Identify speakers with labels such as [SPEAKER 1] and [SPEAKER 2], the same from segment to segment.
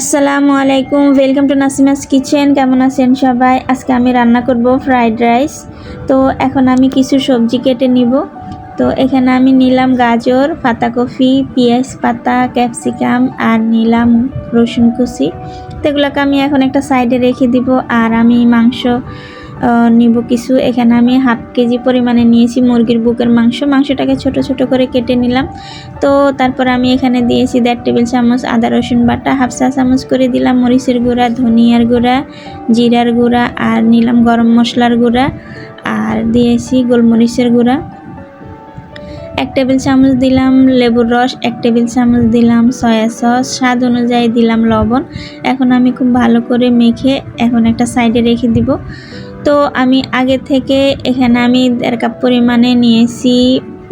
[SPEAKER 1] আসসালামু আলাইকুম, welcome to Nasima's kitchen. কেমন আছেন সবাই? আজকে আমি রান্না করব ফ্রাইড রাইস। তো এখন আমি কিছু সবজি কেটে নিব। তো এখানে আমি নিলাম গাজর, পাতাকপি, পেঁয়াজ পাতা, ক্যাপসিকাম আর নিলাম রসুন কুচি। তো এগুলোকে আমি এখন একটা সাইডে রেখে দিব। আর আমি মাংস নিব কিছু। এখানে আমি হাফ কেজি পরিমাণে নিয়েছি মুরগির বুকের মাংসটাকে ছোট ছোট করে কেটে নিলাম। তো তারপর আমি এখানে দিয়েছি 1.5 টেবিল চামচ আদা রসুন বাটা, হাফ চা চামচ করে দিলাম মরিচের গুঁড়া, ধনিয়ার গুঁড়া, জিরার গুঁড়া আর নিলাম গরম মশলার গুঁড়া আর দিয়েছি গোলমরিচের গুঁড়া। 1 টেবিল চামচ দিলাম লেবুর রস, 1 টেবিল চামচ দিলাম সয়া সস, স্বাদ অনুযায়ী দিলাম লবণ। এখন আমি খুব ভালো করে মেখে এখন একটা সাইডে রেখে দিব। তো আমি আগে থেকে এখানে আমি 1.5 কাপ পরিমাণে নিয়েছি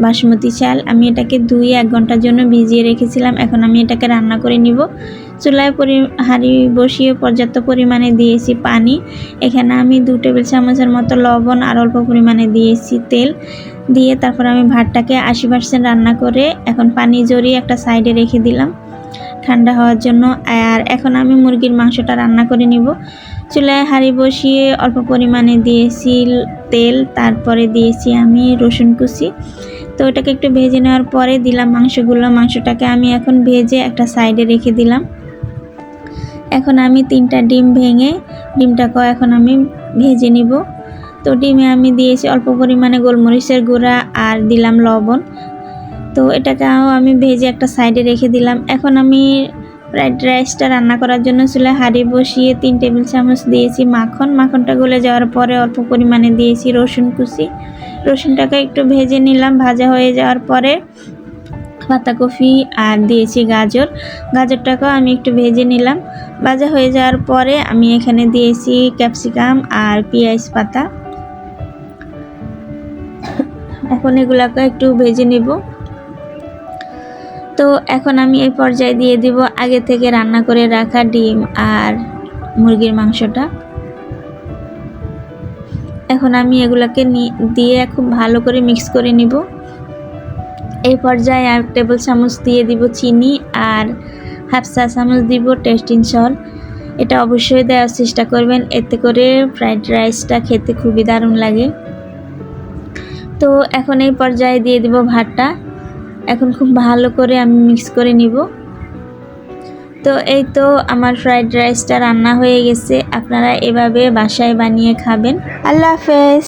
[SPEAKER 1] বাসমতি চাল। আমি এটাকে ধুয়ে 1 ঘন্টার জন্য ভিজিয়ে রেখেছিলাম। এখন আমি এটাকে রান্না করে নিব। চুলায় হাঁড়ি বসিয়ে পর্যাপ্ত পরিমাণে দিয়েছি পানি। এখানে আমি 2 টেবিল চামচের মতো লবণ আর অল্প পরিমাণে দিয়েছি তেল দিয়ে তারপর আমি ভাতটাকে 80% রান্না করে এখন পানি ঝরিয়ে একটা সাইডে রেখে দিলাম ঠান্ডা হওয়ার জন্য। আর এখন আমি মুরগির মাংসটা রান্না করে নিব। চুলায় হাঁড়ি বসিয়ে অল্প পরিমাণে দিয়েছি তেল, তারপরে দিয়েছি আমি রসুন কুচি। তো এটাকে একটু ভেজে নেওয়ার পরে দিলাম মাংসটাকে আমি এখন ভেজে একটা সাইডে রেখে দিলাম। এখন আমি 3টা ডিম ভেঙে ডিমটাকেও এখন আমি ভেজে নিব। তো ডিমে আমি দিয়েছি অল্প পরিমাণে গোলমরিচের গুঁড়া আর দিলাম লবণ। তো এটাকেও আমি ভেজে একটা সাইডে রেখে দিলাম। এখন আমি ফ্রাইড রাইসটা রান্না করার জন্য চুলায় হাঁড়ি বসিয়ে 3 টেবিল চামচ দিয়েছি মাখনটা গলে যাওয়ার পরে অল্প পরিমাণে দিয়েছি রসুন কুচি। রসুনটাকে একটু ভেজে নিলাম। ভাজা হয়ে যাওয়ার পরে পাতাকপি আর দিয়েছি গাজরটাকেও আমি একটু ভেজে নিলাম। ভাজা হয়ে যাওয়ার পরে আমি এখানে দিয়েছি ক্যাপসিকাম আর পেঁয়াজ পাতা। এখন এগুলাকে একটু ভেজে নেব। তো এখন আমি এই পর্যায়ে দিয়ে দিব আগে থেকে রান্না করে রাখা ডিম আর মুরগির মাংসটা। এখন আমি এগুলাকে দিয়ে খুব ভালো করে মিক্স করে নিব। এই পর্যায়ে 1 টেবিল চামচ দিয়ে দিব চিনি আর হাফ চা চামচ দিব টেস্টিং সল্ট। এটা অবশ্যই দেওয়ার চেষ্টা করবেন, এতে করে ফ্রাইড রাইসটা খেতে খুবই দারুণ লাগে। তো এখন এই পর্যায়ে দিয়ে দিব ভাতটা। এখন খুব ভালো করে আমি মিক্স করে নিব। তো এই তো আমার ফ্রাইড রাইসটা রান্না হয়ে গেছে। আপনারা এভাবে বাসায় বানিয়ে খাবেন। আল্লাহ হাফেজ।